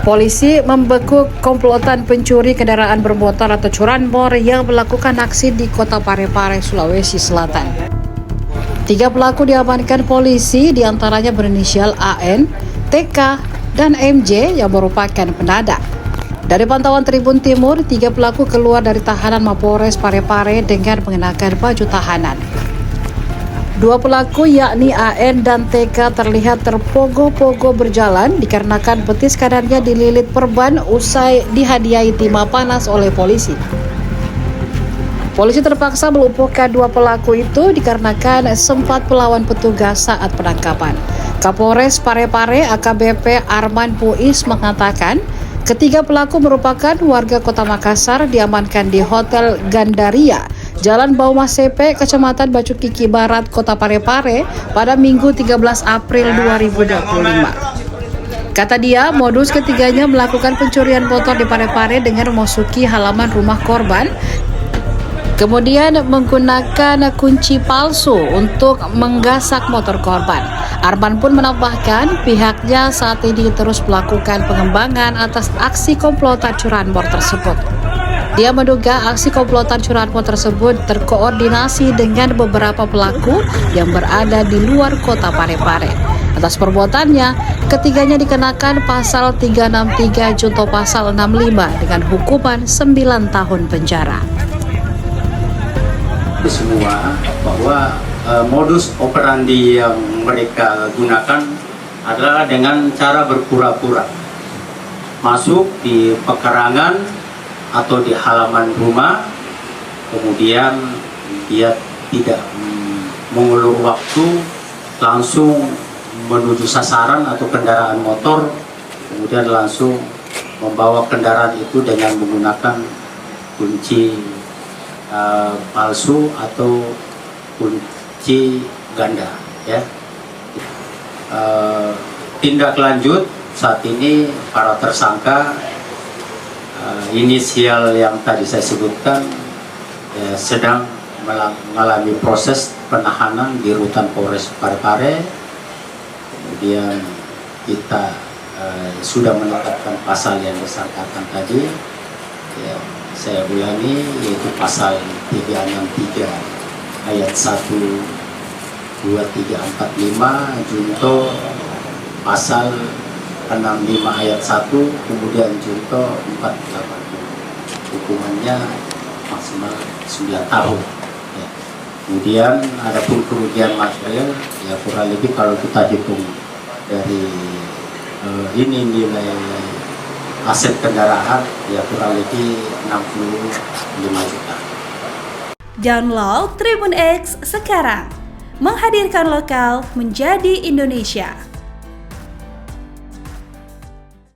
Polisi membekuk komplotan pencuri kendaraan bermotor atau curanmor yang melakukan aksi di Kota Parepare, Sulawesi Selatan. 3 pelaku diamankan polisi, diantaranya berinisial AN, TK, dan MJ yang merupakan penadah. Dari pantauan Tribun Timur, 3 pelaku keluar dari tahanan Mapores Parepare dengan mengenakan baju tahanan. 2 pelaku yakni AN dan TK terlihat terpogo-pogo berjalan dikarenakan betis kanannya dililit perban usai dihadiahi timah panas oleh polisi. Polisi terpaksa melumpuhkan 2 pelaku itu dikarenakan sempat melawan petugas saat penangkapan. Kapolres Parepare AKBP Arman Puis mengatakan, ketiga pelaku merupakan warga Kota Makassar, diamankan di Hotel Gandaria, Jalan Baumasepe, Kecamatan Bacukiki Barat, Kota Parepare pada Minggu 13 April 2025. Kata dia, modus ketiganya melakukan pencurian motor di Parepare dengan memasuki halaman rumah korban, kemudian menggunakan kunci palsu untuk menggasak motor korban. Arman pun menambahkan pihaknya saat ini terus melakukan pengembangan atas aksi komplotan curanmor tersebut. Dia menduga aksi komplotan curanmor tersebut terkoordinasi dengan beberapa pelaku yang berada di luar Kota Parepare. Atas perbuatannya, ketiganya dikenakan pasal 363 junto pasal 65 dengan hukuman 9 tahun penjara. Semua bahwa modus operandi yang mereka gunakan adalah dengan cara berpura-pura masuk di pekarangan atau di halaman rumah, kemudian dia tidak mengulur waktu, langsung menuju sasaran atau kendaraan motor, kemudian langsung membawa kendaraan itu dengan menggunakan kunci palsu atau kunci ganda, ya. Tindak lanjut saat ini para tersangka inisial yang tadi saya sebutkan sedang mengalami proses penahanan di Rutan Polres Parepare. Kemudian kita sudah menetapkan pasal yang disangkakan tadi, ya, saya ulangi, yaitu pasal 363 ayat 1, 2, 3, 4, 5 junto pasal 65 ayat 1, kemudian junto 480. Hukumannya maksimal 9 tahun. Ya. Kemudian ada pun kerugian material, ya kurang lebih kalau kita hitung dari ini nilai aset kendaraan, ya kurang lebih 65 juta. Download Tribun X sekarang, menghadirkan lokal menjadi Indonesia.